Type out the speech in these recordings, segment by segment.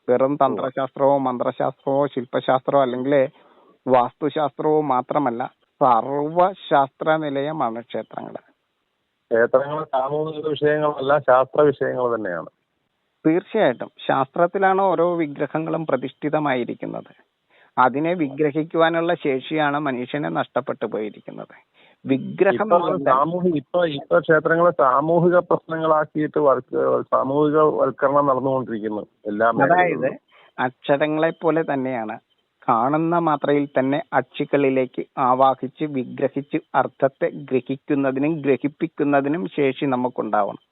വെറും തന്ത്രശാസ്ത്രമോ മന്ത്രശാസ്ത്രമോ ശില്പശാസ്ത്രമോ അല്ലെങ്കിൽ വാസ്തുശാസ്ത്രവും മാത്രമല്ല, സർവശാസ്ത്ര നിലയമാണ് ക്ഷേത്രങ്ങൾ. ക്ഷേത്രങ്ങൾ സാമൂഹിക വിഷയങ്ങളല്ല, ശാസ്ത്ര വിഷയങ്ങൾ തന്നെയാണ്. തീർച്ചയായിട്ടും ശാസ്ത്രത്തിലാണ് ഓരോ വിഗ്രഹങ്ങളും പ്രതിഷ്ഠിതമായിരിക്കുന്നത്. അതിനെ വിഗ്രഹിക്കുവാനുള്ള ശേഷിയാണ് മനുഷ്യനെ നഷ്ടപ്പെട്ടു പോയിരിക്കുന്നത്. വിഗ്രഹം ഇപ്പൊ ക്ഷേത്രങ്ങളെ സാമൂഹിക പ്രശ്നങ്ങളാക്കിയിട്ട് സാമൂഹികവൽക്കരണം നടന്നുകൊണ്ടിരിക്കുന്നു എല്ലാം. അതായത് അക്ഷരങ്ങളെ പോലെ തന്നെയാണ്, കാണുന്ന മാത്രയിൽ തന്നെ അക്ഷികളിലേക്ക് ആവാഹിച്ച് വിഗ്രഹിച്ച് അർത്ഥത്തെ ഗ്രഹിക്കുന്നതിനും ഗ്രഹിപ്പിക്കുന്നതിനും ശേഷി നമുക്കുണ്ടാവണം.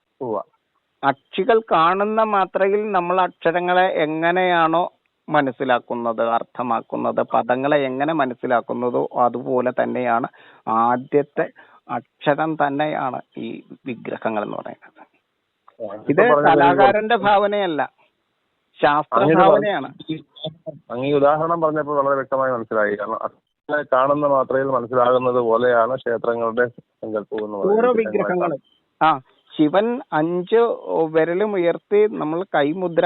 അക്ഷികൾ കാണുന്ന മാത്രയിൽ നമ്മൾ അക്ഷരങ്ങളെ എങ്ങനെയാണോ മനസ്സിലാക്കുന്നത്, അർത്ഥമാക്കുന്നത്, പദങ്ങളെ എങ്ങനെ മനസ്സിലാക്കുന്നതോ അതുപോലെ തന്നെയാണ് ആദ്യത്തെ അക്ഷരം തന്നെയാണ് ഈ വിഗ്രഹങ്ങൾ എന്ന് പറയുന്നത്. ഇത് കലാകാരന്റെ ഭാവനയല്ല, ശാസ്ത്ര ഭാവനയാണ്. അങ്ങ് ഉദാഹരണം പറഞ്ഞപ്പോൾ വളരെ വ്യക്തമായി മനസ്സിലായി. കാരണം കാണുന്ന മാത്രയിൽ മനസ്സിലാകുന്നത് പോലെയാണ് ക്ഷേത്രങ്ങളുടെ സങ്കല്പം. ഓരോ വിഗ്രഹങ്ങളും ശിവൻ 5 വിരലും ഉയർത്തി നമ്മൾ കൈമുദ്ര,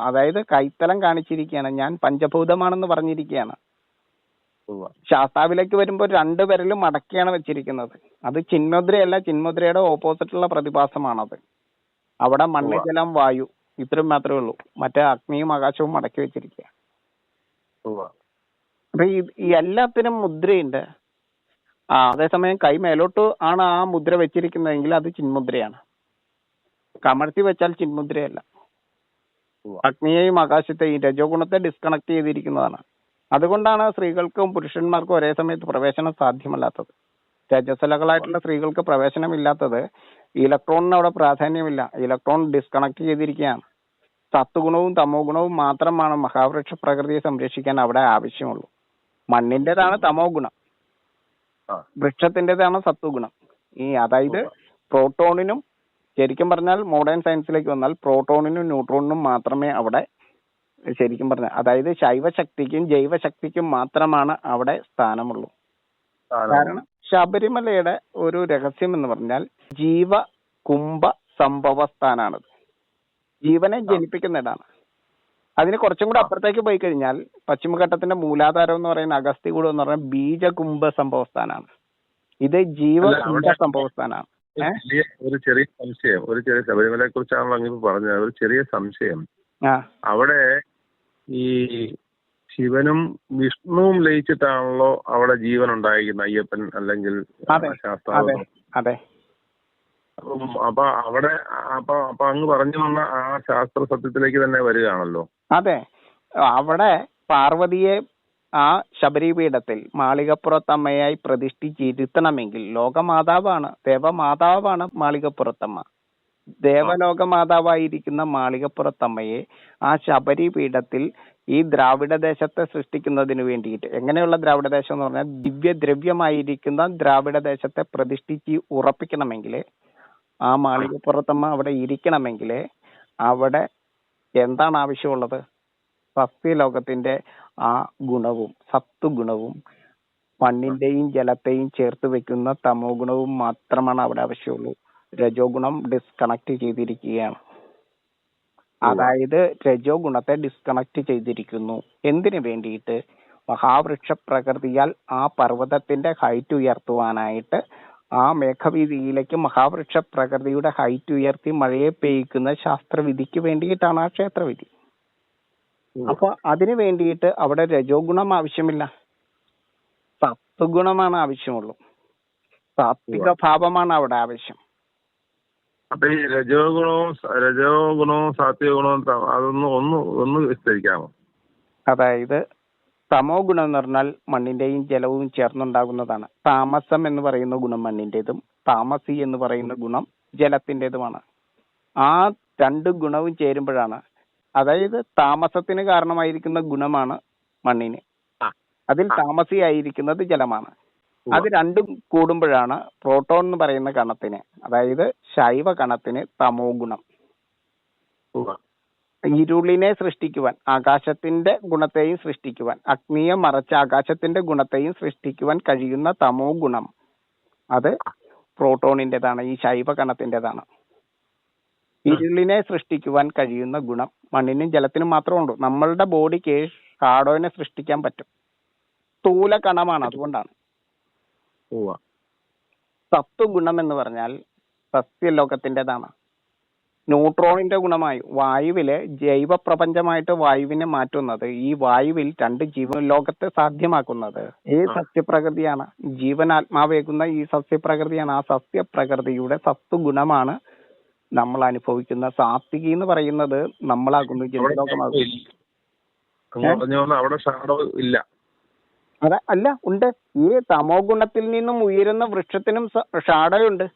അതായത് കൈത്തലം കാണിച്ചിരിക്കുകയാണ്. ഞാൻ പഞ്ചഭൂതമാണെന്ന് പറഞ്ഞിരിക്കുകയാണ്. ശാസ്താവിലേക്ക് വരുമ്പോൾ 2 വിരലും മടക്കിയാണ് വെച്ചിരിക്കുന്നത്. അത് ചിന്മുദ്രയല്ല, ചിന്മുദ്രയുടെ ഓപ്പോസിറ്റുള്ള പ്രതിഭാസമാണത്. അവിടെ മണ്ണ്, ജലം, വായു ഇത്രയും മാത്രമേ ഉള്ളൂ. മറ്റേ അഗ്നിയും ആകാശവും മടക്കി വെച്ചിരിക്കുക. അപ്പൊ ഈ എല്ലാത്തിനും മുദ്രയുണ്ട്. അതേസമയം കൈ മേലോട്ട് ആണ് ആ മുദ്ര വെച്ചിരിക്കുന്നതെങ്കിൽ അത് ചിന്മുദ്രയാണ്. കമഴ്ത്തി വെച്ചാൽ ചിന്മുദ്രയല്ല. അഗ്നിയെയും ആകാശത്തെയും രജോ ഗുണത്തെ ഡിസ്കണക്ട് ചെയ്തിരിക്കുന്നതാണ്. അതുകൊണ്ടാണ് സ്ത്രീകൾക്കും പുരുഷന്മാർക്കും ഒരേ സമയത്ത് പ്രവേശനം സാധ്യമല്ലാത്തത്. രജസ്വലകളായിട്ടുള്ള സ്ത്രീകൾക്ക് പ്രവേശനമില്ലാത്തത് ഇലക്ട്രോണിന് അവിടെ പ്രാധാന്യമില്ല. ഇലക്ട്രോൺ ഡിസ്കണക്ട് ചെയ്തിരിക്കുകയാണ്. സത്വഗുണവും തമോ ഗുണവും മാത്രമാണ് മഹാവൃക്ഷ പ്രകൃതിയെ സംരക്ഷിക്കാൻ അവിടെ ആവശ്യമുള്ളൂ. മണ്ണിന്റേതാണ് തമോ ഗുണം, വൃക്ഷത്തിൻ്റെതാണ് സത്വഗുണം. അതായത് പ്രോട്ടോണിനും, ശരിക്കും പറഞ്ഞാൽ മോഡേൺ സയൻസിലേക്ക് വന്നാൽ പ്രോട്ടോണിനും ന്യൂട്രോണിനും മാത്രമേ അവിടെ ശരിക്കും പറഞ്ഞാൽ, അതായത് ശൈവശക്തിക്കും ജൈവശക്തിക്കും മാത്രമാണ് അവിടെ സ്ഥാനമുള്ളൂ. കാരണം ശബരിമലയുടെ ഒരു രഹസ്യം എന്ന് പറഞ്ഞാൽ ജീവ കുംഭ സംഭവ സ്ഥാനാണത്. ജീവനെ ജനിപ്പിക്കുന്നിടാണ്. അതിന് കുറച്ചും കൂടെ അപ്പുറത്തേക്ക് പോയി കഴിഞ്ഞാൽ പശ്ചിമഘട്ടത്തിന്റെ മൂലാധാരം എന്ന് പറയുന്ന അഗസ്ത്യകൂടം എന്ന് പറയുന്ന ബീജകുംഭ സംഭവസ്ഥാനാണ്. ഇത് ജീവകുംഭ സംഭവസ്ഥാനാണ്. ഒരു ചെറിയ ശബരിമലയെ കുറിച്ചാണല്ലോ അങ്ങനെ പറഞ്ഞത്. ഒരു ചെറിയ സംശയം. അവിടെ ഈ ശിവനും വിഷ്ണുവും ലയിച്ചിട്ടാണല്ലോ അവിടെ ജീവൻ ഉണ്ടായിരിക്കുന്നത്, അയ്യപ്പൻ അല്ലെങ്കിൽ ശാസ്താവ്. അതെ. അപ്പൊ അവിടെ അപ്പൊ അങ്ങ് പറഞ്ഞു വന്ന ആ ശാസ്ത്ര സത്യത്തിലേക്ക് തന്നെ വരികയാണല്ലോ. അതെ, അവിടെ പാർവതിയെ ആ ശബരിപീഠത്തിൽ മാളികപ്പുറത്തമ്മയായി പ്രതിഷ്ഠിച്ചിരുത്തണമെങ്കിൽ, ലോകമാതാവാണ്, ദേവമാതാവാണ് മാളികപ്പുറത്തമ്മ. ദേവലോകമാതാവായിരിക്കുന്ന മാളികപ്പുറത്തമ്മയെ ആ ശബരിപീഠത്തിൽ ഈ ദ്രാവിഡ ദേശത്തെ സൃഷ്ടിക്കുന്നതിന് വേണ്ടിയിട്ട്, എങ്ങനെയുള്ള ദ്രാവിഡ ദേശം എന്ന് പറഞ്ഞാൽ ദിവ്യദ്രവ്യമായിരിക്കുന്ന ദ്രാവിഡ ദേശത്തെ പ്രതിഷ്ഠിച്ച് ഉറപ്പിക്കണമെങ്കിൽ, ആ മാളികപ്പുറത്തമ്മ അവിടെ ഇരിക്കണമെങ്കിൽ അവിടെ എന്താണ് ആവശ്യമുള്ളത്? സസ്യലോകത്തിന്റെ ആ ഗുണവും സത്വഗുണവും മണ്ണിന്റെയും ജലത്തെയും ചേർത്ത് വെക്കുന്ന തമോ ഗുണവും മാത്രമാണ് അവിടെ ആവശ്യമുള്ളൂ. രജോ ഗുണം ഡിസ്കണക്ട് ചെയ്തിരിക്കുകയാണ്. അതായത് രജോ ഗുണത്തെ ഡിസ്കണക്ട് ചെയ്തിരിക്കുന്നു. എന്തിനു വേണ്ടിയിട്ട്? മഹാവൃക്ഷ പ്രകൃതിയാൽ ആ പർവ്വതത്തിന്റെ ഹൈറ്റ് ഉയർത്തുവാനായിട്ട്, ആ മേഘവീതിയിലേക്ക് മഹാവൃക്ഷ പ്രകൃതിയുടെ ഹൈറ്റ് ഉയർത്തി മഴയെ പെയ്യിക്കുന്ന ശാസ്ത്രവിധിക്ക് വേണ്ടിയിട്ടാണ് ആ ക്ഷേത്രവിധി. അപ്പൊ അതിനു വേണ്ടിയിട്ട് അവിടെ രജോ ഗുണം ആവശ്യമില്ല, സത്വഗുണമാണ് ആവശ്യമുള്ളൂ. സാത്വിക ഭാവമാണ് അവിടെ ആവശ്യം. അപ്പൊ ഈ രജോ ഗുണവും സാത്വിക ഗുണവും ഒന്ന് വിസ്തരിക്കാമോ? അതായത് തമോ ഗുണം എന്ന് പറഞ്ഞാൽ മണ്ണിന്റെയും ജലവും ചേർന്നുണ്ടാകുന്നതാണ്. താമസം എന്ന് പറയുന്ന ഗുണം മണ്ണിന്റേതും താമസി എന്ന് പറയുന്ന ഗുണം ജലത്തിൻ്റെതുമാണ്. ആ 2 ഗുണവും ചേരുമ്പോഴാണ്, അതായത് താമസത്തിന് കാരണമായിരിക്കുന്ന ഗുണമാണ് മണ്ണിന്, അതിൽ താമസിയായിരിക്കുന്നത് ജലമാണ്. അത് 2 കൂടുമ്പോഴാണ് പ്രോട്ടോൺ എന്ന് പറയുന്ന കണത്തിന്, അതായത് ശൈവ കണത്തിന് തമോ ഗുണം. ഇരുളിനെ സൃഷ്ടിക്കുവാൻ, ആകാശത്തിന്റെ ഗുണത്തെയും സൃഷ്ടിക്കുവാൻ, അഗ്നിയെ മറച്ച ആകാശത്തിന്റെ ഗുണത്തെയും സൃഷ്ടിക്കുവാൻ കഴിയുന്ന തമോ ഗുണം അത് പ്രോട്ടോണിന്റേതാണ്, ഈ ശൈവ കണത്തിൻ്റെതാണ്. ഇരുളിനെ സൃഷ്ടിക്കുവാൻ കഴിയുന്ന ഗുണം മണ്ണിനും ജലത്തിനും മാത്രമേ ഉള്ളൂ. നമ്മളുടെ ബോഡിക്ക് ഷാഡോനെ സൃഷ്ടിക്കാൻ പറ്റും. സ്ഥൂല കണമാണ്, അതുകൊണ്ടാണ്. സത്വഗുണം എന്ന് പറഞ്ഞാൽ സസ്യലോകത്തിൻ്റെതാണ്. ന്യൂട്രോണിന്റെ ഗുണമായി വായുവില് ജൈവ പ്രപഞ്ചമായിട്ട് വായുവിനെ മാറ്റുന്നത്, ഈ വായുവിൽ 2 ജീവലോകത്തെ സാധ്യമാക്കുന്നത് ഈ സസ്യപ്രകൃതിയാണ്. ജീവനാത്മാവേകുന്ന ഈ സസ്യപ്രകൃതിയാണ്. ആ സസ്യപ്രകൃതിയുടെ സത്വഗുണമാണ് നമ്മൾ അനുഭവിക്കുന്ന സാത്വികി എന്ന് പറയുന്നത് നമ്മളാകുന്നു, ജന്തുലോകമാകുന്നു. അവിടെ ഷാഡോ ഇല്ല. അതെ, അല്ല, ഉണ്ട്. ഈ തമോ ഗുണത്തിൽ നിന്നും ഉയരുന്ന വൃക്ഷത്തിനും ഷാഡോയുണ്ട്.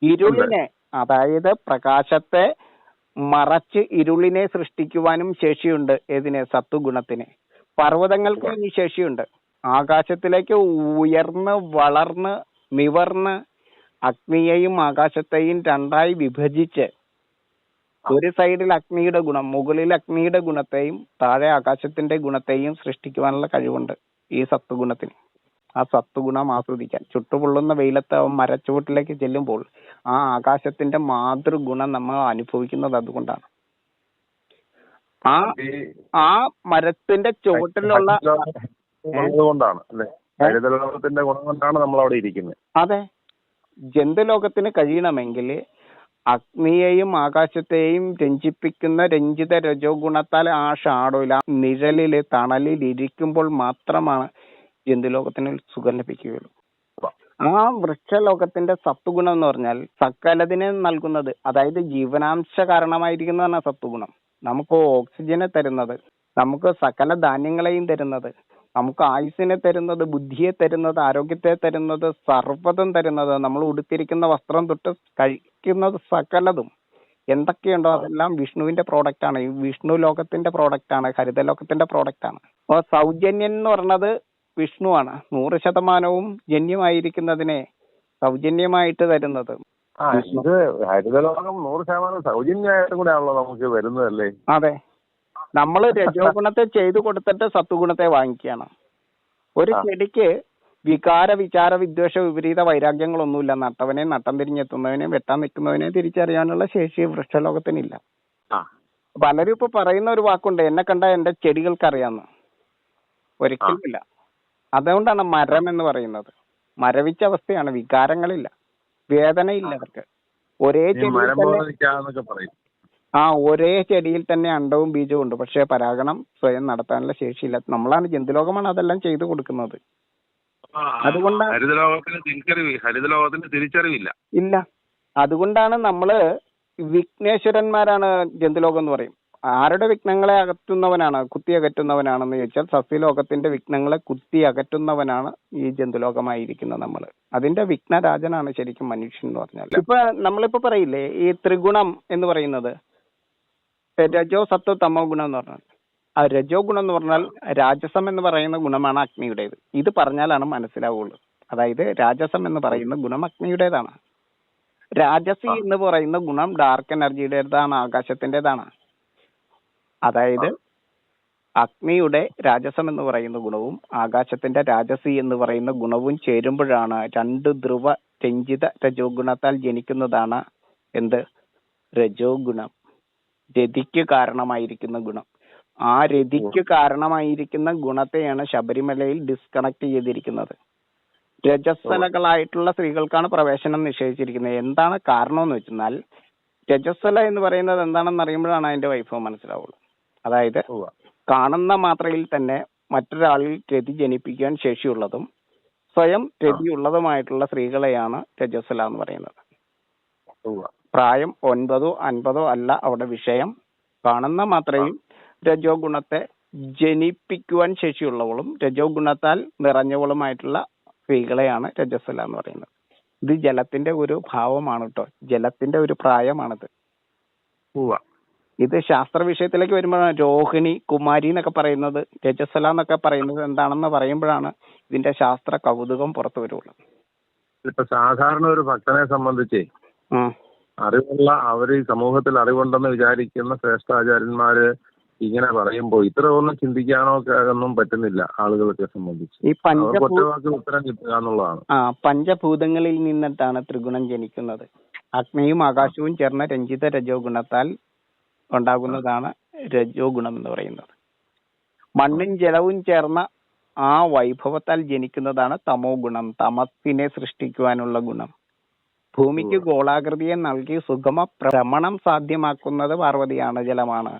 ഇരുളിനെ, അതായത് പ്രകാശത്തെ മറച്ച് ഇരുളിനെ സൃഷ്ടിക്കുവാനും ശേഷിയുണ്ട്. ഏതിന്? സത്വഗുണത്തിന്. പർവ്വതങ്ങൾക്ക് ഈ ശേഷിയുണ്ട്. ആകാശത്തിലേക്ക് ഉയർന്ന് വളർന്ന് നിവർന്ന് അഗ്നിയെയും ആകാശത്തെയും 2ആയി വിഭജിച്ച് ഒരു സൈഡിൽ അഗ്നിയുടെ ഗുണം, മുകളിൽ അഗ്നിയുടെ ഗുണത്തെയും താഴെ ആകാശത്തിന്റെ ഗുണത്തെയും സൃഷ്ടിക്കുവാനുള്ള കഴിവുണ്ട് ഈ സത്വഗുണത്തിന്. ആ സത്വഗുണം ആസ്വദിക്കാൻ ചുട്ടുപൊള്ളുന്ന വെയിലത്ത് മരച്ചുവട്ടിലേക്ക് ചെല്ലുമ്പോൾ ആ ആകാശത്തിന്റെ മാതൃഗുണം നമ്മൾ അനുഭവിക്കുന്നത് അതുകൊണ്ടാണ്. ആ മരത്തിന്റെ ചുവട്ടിലുള്ള ഗുണം കൊണ്ടാണ് നമ്മൾ അവിടെ ഇരിക്കുന്നത്. അതെ, ജന്തുലോകത്തിന് കഴിയണമെങ്കിൽ അഗ്നിയെയും ആകാശത്തെയും രഞ്ജിപ്പിക്കുന്ന രഞ്ജിത രജോ ഗുണത്താൽ ആ ഷാഡോയിൽ, ആ നിഴലില് തണലിൽ ഇരിക്കുമ്പോൾ മാത്രമാണ് ജന്തുലോകത്തിന് സുഖം ലഭിക്കുകയുള്ളൂ. ആ വൃക്ഷലോകത്തിന്റെ സത്വഗുണം എന്ന് പറഞ്ഞാൽ സകലതിനെ നൽകുന്നത്, അതായത് ജീവനാംശ കാരണമായിരിക്കുന്നതാണ് സത്വഗുണം. നമുക്ക് ഓക്സിജനെ തരുന്നത്, നമുക്ക് സകല ധാന്യങ്ങളെയും തരുന്നത്, നമുക്ക് ആയുസ്സിനെ തരുന്നത്, ബുദ്ധിയെ തരുന്നത്, ആരോഗ്യത്തെ തരുന്നത്, സർവ്വതും തരുന്നത്, നമ്മൾ ഉടുത്തിരിക്കുന്ന വസ്ത്രം തൊട്ട് കഴിക്കുന്നത് സകലതും എന്തൊക്കെയുണ്ടോ അതെല്ലാം വിഷ്ണുവിന്റെ പ്രോഡക്റ്റ് ആണ്. ഈ വിഷ്ണു ലോകത്തിന്റെ പ്രോഡക്റ്റ് ആണ്, ഹരിതലോകത്തിന്റെ പ്രോഡക്റ്റ് ആണ്. അപ്പോൾ സൗജന്യം എന്ന് പറഞ്ഞത് വിഷ്ണുവാണ്. 100% ജന്യമായിരിക്കുന്നതിനെ സൗജന്യമായിട്ട് തരുന്നത്. ഇത് ഹരിതലോകം 100% സൗജന്യമായിട്ടും കൂടെ ആണല്ലോ നമുക്ക് വരുന്നതല്ലേ? അതെ, നമ്മൾ രജോ ഗുണത്തെ ചെയ്തു കൊടുത്തിട്ട് സത്വഗുണത്തെ വാങ്ങിക്കുകയാണ്. ഒരു ചെടിക്ക് വികാര വിചാര വിദ്വേഷ വിപരീത വൈരാഗ്യങ്ങളൊന്നുമില്ല. നട്ടവനെ നട്ടം തിരിഞ്ഞെത്തുന്നവനെ വെട്ടാൻ നിൽക്കുന്നവനെ തിരിച്ചറിയാനുള്ള ശേഷി വൃക്ഷലോകത്തിനില്ല. പലരും ഇപ്പൊ പറയുന്ന ഒരു വാക്കുണ്ട്, എന്നെ കണ്ട എന്റെ ചെടികൾക്ക് അറിയാന്ന്. ഒരിക്കലുമില്ല. അതുകൊണ്ടാണ് മരം എന്ന് പറയുന്നത്. മരവിച്ച അവസ്ഥയാണ്, വികാരങ്ങളില്ല, വേദനയില്ല അവർക്ക്. ഒരേ ചെടിയിൽ തന്നെ അണ്ടവും ബീജവും ഉണ്ട്, പക്ഷെ പരാഗണം സ്വയം നടത്താനുള്ള ശേഷിയില്ല. നമ്മളാണ്, ജന്തുലോകമാണ് അതെല്ലാം ചെയ്തു കൊടുക്കുന്നത്. അതുകൊണ്ടാണ് ഹരിതലോകത്തിന് തിരിച്ചറിവില്ല. ഇല്ല. അതുകൊണ്ടാണ് നമ്മള് വിഘ്നേശ്വരന്മാരാണ് ജന്തുലോകം എന്ന് പറയും. ആരുടെ വിഘ്നങ്ങളെ അകറ്റുന്നവനാണ്, കുത്തി അകറ്റുന്നവനാണെന്ന് ചോദിച്ചാൽ സസ്യലോകത്തിന്റെ വിഘ്നങ്ങളെ കുത്തി അകറ്റുന്നവനാണ് ഈ ജന്തുലോകമായിരിക്കുന്നത് നമ്മള്. അതിന്റെ വിഘ്നരാജനാണ് ശരിക്കും മനുഷ്യൻ എന്ന് പറഞ്ഞാൽ. ഇപ്പൊ നമ്മളിപ്പോ പറയില്ലേ ഈ ത്രിഗുണം എന്ന് പറയുന്നത്, രജോ സത്വ തമോ ഗുണം എന്ന് പറഞ്ഞാൽ, ആ രജോ ഗുണം എന്ന് പറഞ്ഞാൽ രാജസം എന്ന് പറയുന്ന ഗുണമാണ് അഗ്നിയുടേത്. ഇത് പറഞ്ഞാലാണ് മനസ്സിലാവുള്ളൂ. അതായത് രാജസം എന്ന് പറയുന്ന ഗുണം അഗ്നിയുടേതാണ്. രാജസി എന്ന് പറയുന്ന ഗുണം ഡാർക്ക് എനർജിയുടേതാണ്, ആകാശത്തിൻ്റെതാണ്. അതായത് അഗ്നിയുടെ രാജസം എന്ന് പറയുന്ന ഗുണവും ആകാശത്തിന്റെ രാജസി എന്ന് പറയുന്ന ഗുണവും ചേരുമ്പോഴാണ് 2 ധ്രുവ രഞ്ജിത രജോ ഗുണത്താൽ ജനിക്കുന്നതാണ് എന്ത്? രജോ ഗുണം. രതിക്ക് കാരണമായിരിക്കുന്ന ഗുണം. ആ രതിക്ക് കാരണമായിരിക്കുന്ന ഗുണത്തെയാണ് ശബരിമലയിൽ ഡിസ്കണക്ട് ചെയ്തിരിക്കുന്നത്. രജസ്വലകളായിട്ടുള്ള സ്ത്രീകൾക്കാണ് പ്രവേശനം നിഷേധിച്ചിരിക്കുന്നത്. എന്താണ് കാരണം എന്ന് വെച്ചാൽ, രജസ്വല എന്ന് പറയുന്നത് എന്താണെന്ന് അറിയുമ്പോഴാണ് അതിന്റെ വൈഭവം മനസ്സിലാവുള്ളൂ. അതായത് കാണുന്ന മാത്രയിൽ തന്നെ മറ്റൊരാളിൽ രതി ജനിപ്പിക്കാൻ ശേഷിയുള്ളതും സ്വയം രതിയുള്ളതുമായിട്ടുള്ള സ്ത്രീകളെയാണ് രജസ്വല എന്ന് പറയുന്നത്. പ്രായം 9 50 അല്ല അവിടെ വിഷയം. കാണുന്ന മാത്രയിൽ രജോ ഗുണത്തെ ജനിപ്പിക്കുവാൻ ശേഷിയുള്ളവളും രജോ ഗുണത്താൽ നിറഞ്ഞവളുമായിട്ടുള്ള സ്ത്രീകളെയാണ് രജസ്വല എന്ന് പറയുന്നത്. ഇത് ജലത്തിന്റെ ഒരു ഭാവമാണ് കേട്ടോ, ജലത്തിന്റെ ഒരു പ്രായമാണിത്. ഇത് ശാസ്ത്ര വിഷയത്തിലേക്ക് വരുമ്പോഴാണ് രോഹിണി കുമാരി എന്നൊക്കെ പറയുന്നത്, രജസ്വല എന്നൊക്കെ പറയുന്നത് എന്താണെന്ന് പറയുമ്പോഴാണ് ഇതിന്റെ ശാസ്ത്ര കൗതുകം പുറത്തു വരുള്ളൂ. ഇപ്പൊ സാധാരണ ഒരു ഭക്തനെ സംബന്ധിച്ച് അറിവുള്ള, അവര് സമൂഹത്തിൽ അറിവുണ്ടെന്ന് വിചാരിക്കുന്ന ശ്രേഷ്ഠാചാര്യന്മാര് ഇങ്ങനെ പറയുമ്പോൾ ഇത്ര ഒന്നും ചിന്തിക്കാനോ ഒന്നും പറ്റുന്നില്ല ആളുകളൊക്കെ സംബന്ധിച്ച്. ഈ ഒറ്റവാക്കിൽ ഉത്തരം കിട്ടുക എന്നുള്ളതാണ്. പഞ്ചഭൂതങ്ങളിൽ നിന്നിട്ടാണ് ത്രിഗുണം ജനിക്കുന്നത്. അഗ്നിയും ആകാശവും ചേർന്ന രഞ്ജിത രജോ ഗുണത്താൽ ഉണ്ടാകുന്നതാണ് രജോ ഗുണം എന്ന് പറയുന്നത്. മണ്ണും ജലവും ചേർന്ന ആ വൈഭവത്താൽ ജനിക്കുന്നതാണ് തമോ ഗുണം, തമസിനെ സൃഷ്ടിക്കുവാനുള്ള ഗുണം. ഭൂമിക്ക് ഗോളാകൃതിയെ നൽകി സുഗമ ഭ്രമണം സാധ്യമാക്കുന്നത് പാർവതിയാണ്, ജലമാണ്.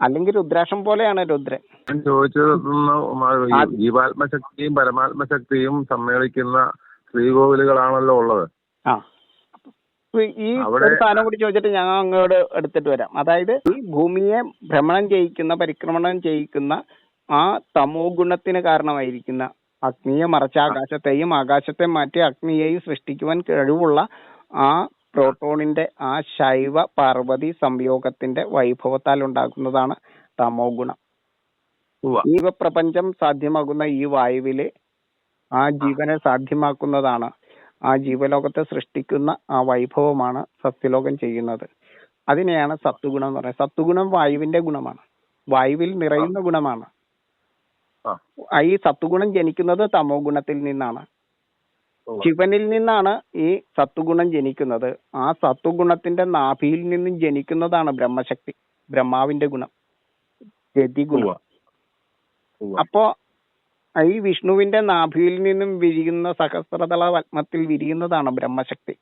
അല്ലെങ്കിൽ രുദ്രാക്ഷം പോലെയാണ് രുദ്രൻ. ഞാൻ ചോദിച്ചത് ജീവാത്മശക്തിയും പരമാത്മശക്തിയും സമ്മേളിക്കുന്ന ശ്രീകോവിലുകളാണല്ലോ ഉള്ളത്. ഈ ഒരു സാധനം കൂടി ചോദിച്ചിട്ട് ഞാൻ അങ്ങോട്ട് എടുത്തിട്ട് വരാം. അതായത് ഈ ഭൂമിയെ ഭ്രമണം ചെയ്യിക്കുന്ന, പരിക്രമണം ചെയ്യിക്കുന്ന ആ തമോ ഗുണത്തിന് കാരണമായിരിക്കുന്ന അഗ്നിയെ മറച്ച ആകാശത്തെയും ആകാശത്തെ മാറ്റി അഗ്നിയെയും സൃഷ്ടിക്കുവാൻ കഴിവുള്ള ആ പ്രോട്ടോണിന്റെ ആ ശൈവ പാർവതി സംയോഗത്തിന്റെ വൈഭവത്താൽ ഉണ്ടാക്കുന്നതാണ് തമോ ഗുണം. ജീവപ്രപഞ്ചം സാധ്യമാകുന്ന ഈ വായുവില് ആ ജീവനെ സാധ്യമാക്കുന്നതാണ്, ആ ജീവലോകത്തെ സൃഷ്ടിക്കുന്ന ആ വൈഭവമാണ് സത്യലോകം ചെയ്യുന്നത്. അതിനെയാണ് സത്വഗുണം എന്ന് പറയുന്നത്. സത്വഗുണം വായുവിന്റെ ഗുണമാണ്, വായുവിൽ നിറയുന്ന ഗുണമാണ്. ഈ സത്വഗുണം ജനിക്കുന്നത് തമോ ഗുണത്തിൽ നിന്നാണ്. ശിവനിൽ നിന്നാണ് ഈ സത്വഗുണം ജനിക്കുന്നത്. ആ സത്വഗുണത്തിന്റെ നാഭിയിൽ നിന്നും ജനിക്കുന്നതാണ് ബ്രഹ്മശക്തി, ബ്രഹ്മാവിന്റെ ഗുണം, രതിഗുണം. അപ്പോ ഈ വിഷ്ണുവിന്റെ നാഭിയിൽ നിന്നും വിരിയുന്ന സഹസ്രതല പത്മത്തിൽ വിരിയുന്നതാണ് ബ്രഹ്മശക്തി.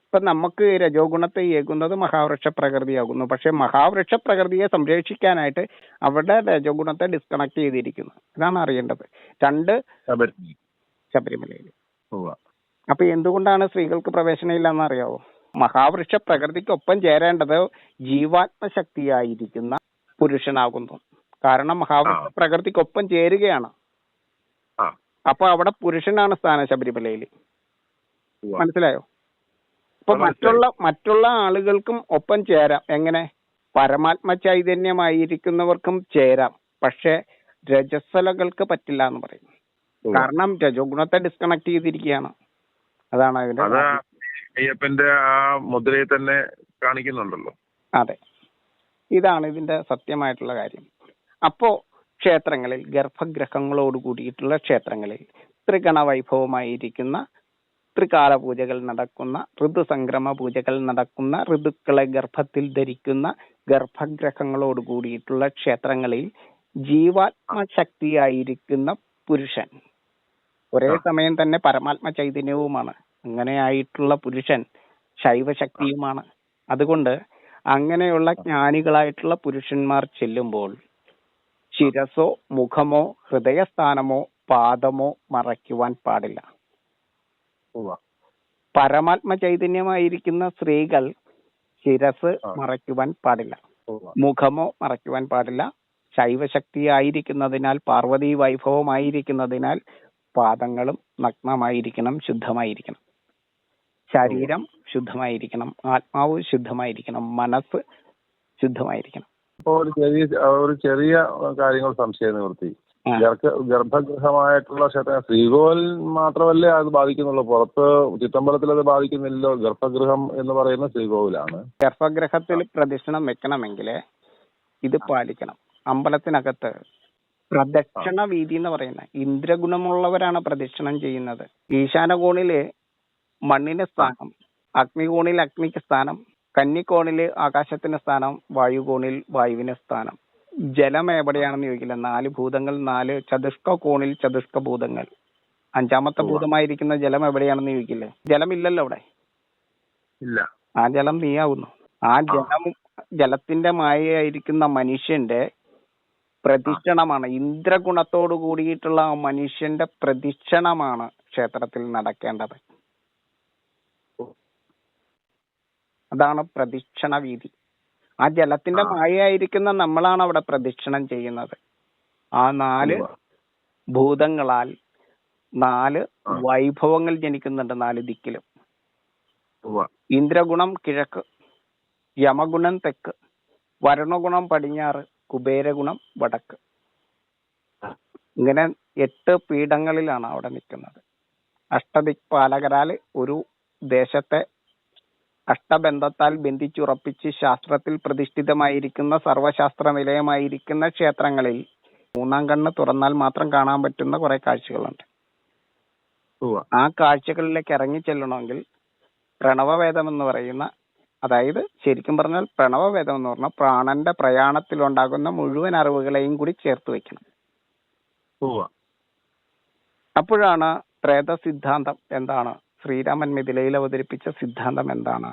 ഇപ്പൊ നമുക്ക് രജോ ഗുണത്തെ ഏകുന്നത് മഹാവൃക്ഷ പ്രകൃതിയാകുന്നു. പക്ഷെ മഹാവൃക്ഷ പ്രകൃതിയെ സംരക്ഷിക്കാനായിട്ട് അവിടെ രജോ ഗുണത്തെ ഡിസ്കണക്ട് ചെയ്തിരിക്കുന്നു. ഇതാണ് അറിയേണ്ടത്. രണ്ട്, ശബരിമലയിൽ. അപ്പൊ എന്തുകൊണ്ടാണ് സ്ത്രീകൾക്ക് പ്രവേശനം ഇല്ലെന്ന് അറിയാവോ? മഹാവൃക്ഷ പ്രകൃതിക്കൊപ്പം ചേരേണ്ടത് ജീവാത്മശക്തിയായിരിക്കുന്ന പുരുഷനാകുന്നു. കാരണം മഹാവൃക്ഷ പ്രകൃതിക്കൊപ്പം ചേരുകയാണ്. അപ്പൊ അവിടെ പുരുഷനാണ് സ്ഥാനം ശബരിമലയിൽ. മനസ്സിലായോ? ഇപ്പൊ മറ്റുള്ള ആളുകൾക്കും ഒപ്പം ചേരാം. എങ്ങനെ? പരമാത്മ ചൈതന്യമായിരിക്കുന്നവർക്കും ചേരാം. പക്ഷെ രജസ്വലകൾക്ക് പറ്റില്ല എന്ന് പറയും. കാരണം രജോ ഗുണത്തെ ഡിസ്കണക്ട് ചെയ്തിരിക്കുകയാണ്. അതാണ് അതിന്റെ അയ്യപ്പന്റെ ആ മുദ്രയെ തന്നെ കാണിക്കുന്നുണ്ടല്ലോ. അതെ, ഇതാണ് ഇതിന്റെ സത്യമായിട്ടുള്ള കാര്യം. അപ്പോ ക്ഷേത്രങ്ങളിൽ, ഗർഭഗ്രഹങ്ങളോട് കൂടിയിട്ടുള്ള ക്ഷേത്രങ്ങളിൽ ത്രിഗണ വൈഭവമായിരിക്കുന്ന ത്രികാല പൂജകൾ നടക്കുന്ന, ഋതുസംക്രമ പൂജകൾ നടക്കുന്ന, ഋതുക്കളെ ഗർഭത്തിൽ ധരിക്കുന്ന ഗർഭഗ്രഹങ്ങളോട് കൂടിയിട്ടുള്ള ക്ഷേത്രങ്ങളിൽ ജീവാത്മശക്തിയായിരിക്കുന്ന പുരുഷൻ ഒരേ സമയം തന്നെ പരമാത്മ ചൈതന്യവുമാണ്. അങ്ങനെയായിട്ടുള്ള പുരുഷൻ ശൈവശക്തിയുമാണ്. അതുകൊണ്ട് അങ്ങനെയുള്ള ജ്ഞാനികളായിട്ടുള്ള പുരുഷന്മാർ ചെല്ലുമ്പോൾ ശിരസോ മുഖമോ ഹൃദയസ്ഥാനമോ പാദമോ മറയ്ക്കുവാൻ പാടില്ല. പരമാത്മ ചൈതന്യമായിരിക്കുന്ന സ്ത്രീകൾ ശിരസ് മറയ്ക്കുവാൻ പാടില്ല, മുഖമോ മറയ്ക്കുവാൻ പാടില്ല. ശൈവശക്തിയായിരിക്കുന്നതിനാൽ, പാർവതി വൈഭവമായിരിക്കുന്നതിനാൽ പാദങ്ങളും നഗ്നമായിരിക്കണം, ശുദ്ധമായിരിക്കണം. ശരീരം ശുദ്ധമായിരിക്കണം, ആത്മാവ് ശുദ്ധമായിരിക്കണം, മനസ്സ് ശുദ്ധമായിരിക്കണം. ഇപ്പോൾ ഒരു ചെറിയ കാര്യങ്ങൾ സംശയം നിവൃത്തി. ഗർഭഗൃഹമായിട്ടുള്ള ക്ഷേത്രം ശ്രീകോവിൽ മാത്രമല്ലേ അത് ബാധിക്കുന്നുള്ളൂ? പുറത്ത് ചിത്തമ്പലത്തിൽ അത് ബാധിക്കുന്നില്ലല്ലോ. ഗർഭഗൃഹം എന്ന് പറയുന്ന ശ്രീകോവിലാണ്. ഗർഭഗൃഹത്തിൽ പ്രദക്ഷിണം വെക്കണമെങ്കിൽ ഇത് പാലിക്കണം. അമ്പലത്തിനകത്ത് പ്രദക്ഷിണ വീതി എന്ന് പറയുന്ന ഇന്ദ്രഗുണമുള്ളവരാണ് പ്രദക്ഷിണം ചെയ്യുന്നത്. ഈശാനകോണില് മണ്ണിന് സ്ഥാനം, അഗ്നികോണിൽ അഗ്നിക്ക് സ്ഥാനം, കന്നിക്കോണില് ആകാശത്തിന് സ്ഥാനം, വായുകോണിൽ വായുവിന് സ്ഥാനം. ജലം എവിടെയാണെന്ന് ചോദിക്കില്ല. 4 ഭൂതങ്ങൾ, 4 ചതുഷ്ക കോണിൽ ചതുഷ്ക ഭൂതങ്ങൾ. 5ാമത്തെ ഭൂതമായിരിക്കുന്ന ജലം എവിടെയാണെന്ന് ചോദിക്കില്ലേ? ജലമില്ലല്ലോ അവിടെ. ഇല്ല. ആ ജലം നീയാവുന്നു. ആ ജലത്തിന്റെ മായയായിരിക്കുന്ന മനുഷ്യന്റെ പ്രദക്ഷിണമാണ്, ഇന്ദ്രഗുണത്തോട് കൂടിയിട്ടുള്ള ആ മനുഷ്യന്റെ പ്രദക്ഷിണമാണ് ക്ഷേത്രത്തിൽ നടക്കേണ്ടത്. അതാണ് പ്രദക്ഷിണ വീതി. ആ ജലത്തിന്റെ മായയായിരിക്കുന്ന നമ്മളാണ് അവിടെ പ്രദക്ഷിണം ചെയ്യുന്നത്. ആ 4 ഭൂതങ്ങളാൽ 4 വൈഭവങ്ങൾ ജനിക്കുന്നുണ്ട് 4 ദിക്കിലും. ഇന്ദ്രഗുണം കിഴക്ക്, യമഗുണം തെക്ക്, വരുണഗുണം പടിഞ്ഞാറ്, കുബേരഗുണം വടക്ക്. ഇങ്ങനെ 8 പീഠങ്ങളിലാണ് അവിടെ നിൽക്കുന്നത്. അഷ്ടദിക്പാലകരാൽ ഒരു ദേശത്തെ അഷ്ടബന്ധത്താൽ ബന്ധിച്ചുറപ്പിച്ച് ശാസ്ത്രത്തിൽ പ്രതിഷ്ഠിതമായിരിക്കുന്ന സർവശാസ്ത്ര നിലയമായിരിക്കുന്ന ക്ഷേത്രങ്ങളിൽ മൂന്നാം കണ്ണ് തുറന്നാൽ മാത്രം കാണാൻ പറ്റുന്ന കുറെ കാഴ്ചകളുണ്ട്. ആ കാഴ്ചകളിലേക്ക് ഇറങ്ങി ചെല്ലണമെങ്കിൽ പ്രണവവേദം എന്ന് പറയുന്ന, അതായത് ശരിക്കും പറഞ്ഞാൽ പ്രണവവേദം എന്ന് പറഞ്ഞാൽ പ്രാണന്റെ പ്രയാണത്തിലുണ്ടാകുന്ന മുഴുവൻ അറിവുകളെയും കൂടി ചേർത്ത് വെക്കണം. അപ്പോഴാണ് പ്രേത സിദ്ധാന്തം എന്താണ്, ശ്രീരാമൻ മിഥിലയിൽ അവതരിപ്പിച്ച സിദ്ധാന്തം എന്താണ്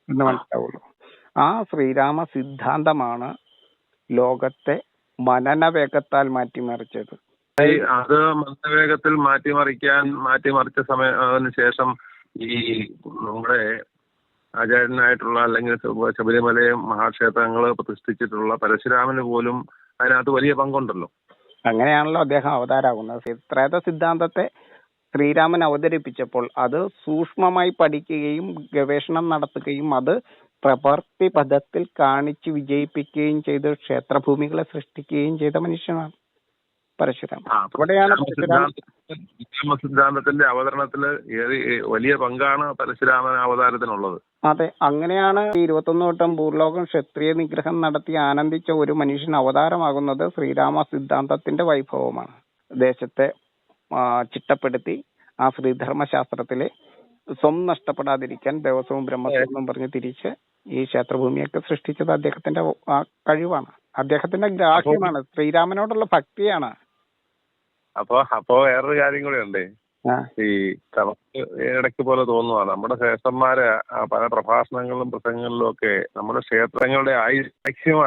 എന്ന് മനസ്സിലാവുള്ളൂ. ആ ശ്രീരാമ സിദ്ധാന്തമാണ് ലോകത്തെ മനനവേഗത്താൽ മാറ്റിമറിച്ചത്. അത് മനനവേഗത്തിൽ മാറ്റിമറിച്ച സമയത്തിന് ശേഷം ഈ നമ്മുടെ ആചാര്യനായിട്ടുള്ള അല്ലെങ്കിൽ ശബരിമല മഹാക്ഷേത്രങ്ങൾ പ്രതിഷ്ഠിച്ചിട്ടുള്ള പരശുരാമന് പോലും അതിനകത്ത് വലിയ പങ്കുണ്ടല്ലോ. അങ്ങനെയാണല്ലോ അദ്ദേഹം അവതാരാകുന്നത്. പ്രേത സിദ്ധാന്തത്തെ ശ്രീരാമൻ അവതരിപ്പിച്ചപ്പോൾ അത് സൂക്ഷ്മമായി പഠിക്കുകയും ഗവേഷണം നടത്തുകയും അത് പ്രവൃത്തി പദത്തിൽ കാണിച്ചു വിജയിപ്പിക്കുകയും ചെയ്ത് ക്ഷേത്രഭൂമികളെ സൃഷ്ടിക്കുകയും ചെയ്ത മനുഷ്യനാണ് പരശുരാമൻ. അവിടെയാണ് സിദ്ധാന്തത്തിന്റെ അവതരണത്തില് വലിയ പങ്കാണ് പരശുരാമൻ അവതാരത്തിനുള്ളത്. അതെ, അങ്ങനെയാണ് 21 വട്ടം ഭൂർലോകം ക്ഷത്രിയ നിഗ്രഹം നടത്തി ആനന്ദിച്ച ഒരു മനുഷ്യൻ അവതാരമാകുന്നത് ശ്രീരാമ സിദ്ധാന്തത്തിന്റെ വൈഭവമാണ്. ദേശത്തെ ചിട്ടപ്പെടുത്തി ആ ശ്രീധർമ്മശാസ്ത്രത്തിലെ നഷ്ടപ്പെടാതിരിക്കാൻ ദേവസ്വവും ബ്രഹ്മസ്വവും പറഞ്ഞ് തിരിച്ച് ഈ ക്ഷേത്രഭൂമിയൊക്കെ സൃഷ്ടിച്ചത് അദ്ദേഹത്തിന്റെ കഴിവാണ്, അദ്ദേഹത്തിന്റെ ഗ്രാഹ്യമാണ്, ശ്രീരാമനോടുള്ള ഭക്തിയാണ്. അപ്പോ വേറൊരു കാര്യം കൂടെ ഉണ്ട്. ഈ ഇടയ്ക്ക് പോലെ തോന്നുക, നമ്മുടെ ശ്രേഷ്ഠന്മാര് പല പ്രഭാഷണങ്ങളിലും പ്രസംഗങ്ങളിലും ഒക്കെ നമ്മുടെ ക്ഷേത്രങ്ങളുടെ മാക്സിമം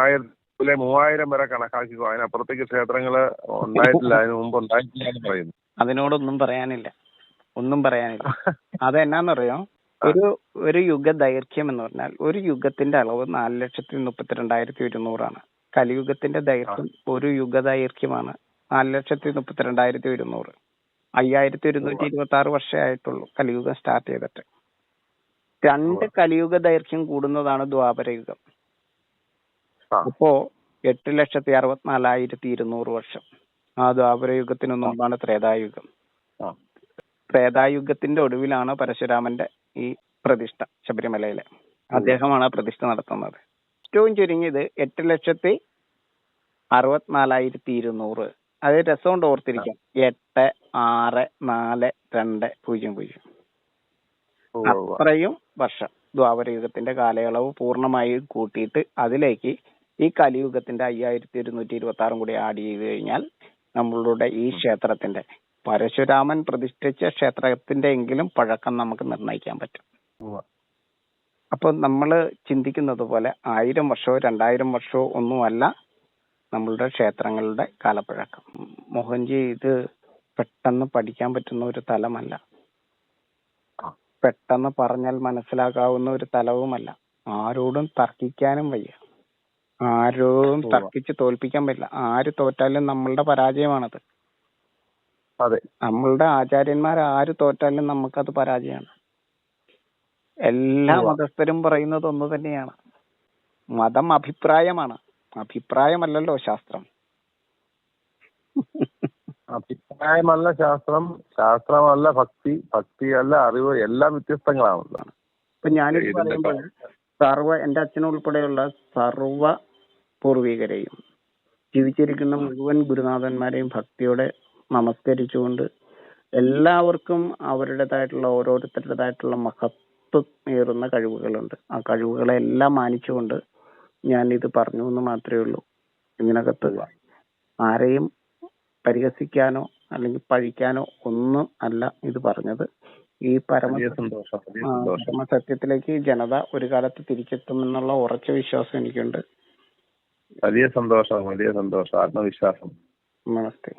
3000 വരെ കണക്കാക്കിക്കോ, അതിനപ്പുറത്തേക്ക് ക്ഷേത്രങ്ങള് ഉണ്ടായിട്ടില്ല, അതിന് മുമ്പ് ഉണ്ടായിട്ടില്ല എന്ന് പറയുന്നു. അതിനോടൊന്നും പറയാനില്ല, ഒന്നും പറയാനില്ല. അതെന്നാന്നറിയോ, ഒരു യുഗ ദൈർഘ്യം എന്ന് പറഞ്ഞാൽ ഒരു യുഗത്തിന്റെ അളവ് 4,32,100 കലിയുഗത്തിന്റെ ദൈർഘ്യം ഒരു യുഗ ദൈർഘ്യമാണ് 4,32,100. 5,126 വർഷമേ ആയിട്ടുള്ളൂ കലിയുഗം സ്റ്റാർട്ട് ചെയ്തിട്ട്. 2 കലിയുഗ ദൈർഘ്യം കൂടുന്നതാണ് ദ്വാപരയുഗം. അപ്പോ 8,64,200 വർഷം. ആ ദ്വാപരയുഗത്തിന് മുമ്പാണ് ത്രേതായുഗം. ത്രേതായുഗത്തിന്റെ ഒടുവിലാണ് പരശുരാമന്റെ ഈ പ്രതിഷ്ഠ ശബരിമലയിലെ. അദ്ദേഹമാണ് പ്രതിഷ്ഠ നടത്തുന്നത്. ഏറ്റവും ചുരുങ്ങിയത് 8,64,200. അത് രസം കൊണ്ട് ഓർത്തിരിക്കാം. 8,6,4,2,0. അത്രയും വർഷം ദ്വാപരയുഗത്തിന്റെ കാലയളവ് പൂർണ്ണമായും കൂട്ടിയിട്ട് അതിലേക്ക് ഈ കലിയുഗത്തിന്റെ 5,126 കൂടി ആഡ് ചെയ്ത് കഴിഞ്ഞാൽ നമ്മളുടെ ഈ ക്ഷേത്രത്തിന്റെ, പരശുരാമൻ പ്രതിഷ്ഠിച്ച ക്ഷേത്രത്തിന്റെ എങ്കിലും പഴക്കം നമുക്ക് നിർണ്ണയിക്കാൻ പറ്റും. അപ്പൊ നമ്മള് ചിന്തിക്കുന്നത് പോലെ 1000 വർഷമോ 2000 വർഷമോ ഒന്നുമല്ല നമ്മളുടെ ക്ഷേത്രങ്ങളുടെ കാലപ്പഴക്കം. മോഹൻജി, ഇത് പെട്ടെന്ന് പഠിക്കാൻ പറ്റുന്ന ഒരു തലമല്ല, പെട്ടെന്ന് പറഞ്ഞാൽ മനസ്സിലാക്കാവുന്ന ഒരു തലവുമല്ല. ആരോടും തർക്കിക്കാനും വയ്യ, ആരോടും തർക്കിച്ച് തോൽപ്പിക്കാൻ പറ്റില്ല. ആര് തോറ്റാലും നമ്മളുടെ പരാജയമാണത്. നമ്മളുടെ ആചാര്യന്മാർ ആര് തോറ്റാലും നമുക്കത് പരാജയമാണ്. എല്ലാ മതസ്ഥരും പറയുന്നത് ഒന്ന് തന്നെയാണ്. മതം അഭിപ്രായമാണ്, അഭിപ്രായമല്ലല്ലോ ശാസ്ത്രം. അഭിപ്രായമല്ല ശാസ്ത്രം, ശാസ്ത്രമല്ല ഭക്തി, ഭക്തിയല്ല അറിവ്, എല്ലാം വ്യത്യസ്തങ്ങളാണല്ലോ. ഇപ്പൊ ഞാനിത് പറയുമ്പോൾ എന്റെ അച്ഛനുൾപ്പെടെയുള്ള സർവ പൂർവികരെയും ജീവിച്ചിരിക്കുന്ന മുഴുവൻ ഗുരുനാഥന്മാരെയും ഭക്തിയോടെ നമസ്കരിച്ചുകൊണ്ട് എല്ലാവർക്കും അവരുടേതായിട്ടുള്ള ഓരോരുത്തരുടേതായിട്ടുള്ള മഹത്വമേറുന്ന കഴിവുകളുണ്ട്. ആ കഴിവുകളെല്ലാം മാനിച്ചുകൊണ്ട് ഞാൻ ഇത് പറഞ്ഞു എന്ന് മാത്രമേ ഉള്ളൂ. ഇതിനകത്ത് ആരെയും പരിഹസിക്കാനോ അല്ലെങ്കിൽ പഴിക്കാനോ ഒന്നും അല്ല ഇത് പറഞ്ഞത്. ഈ പരമസത്യത്തിലേക്ക് ജനത ഒരു കാലത്ത് തിരിച്ചെത്തുമെന്നുള്ള ഉറച്ച വിശ്വാസം എനിക്കുണ്ട്. വലിയ സന്തോഷം, ആത്മവിശ്വാസം. നമസ്തേ.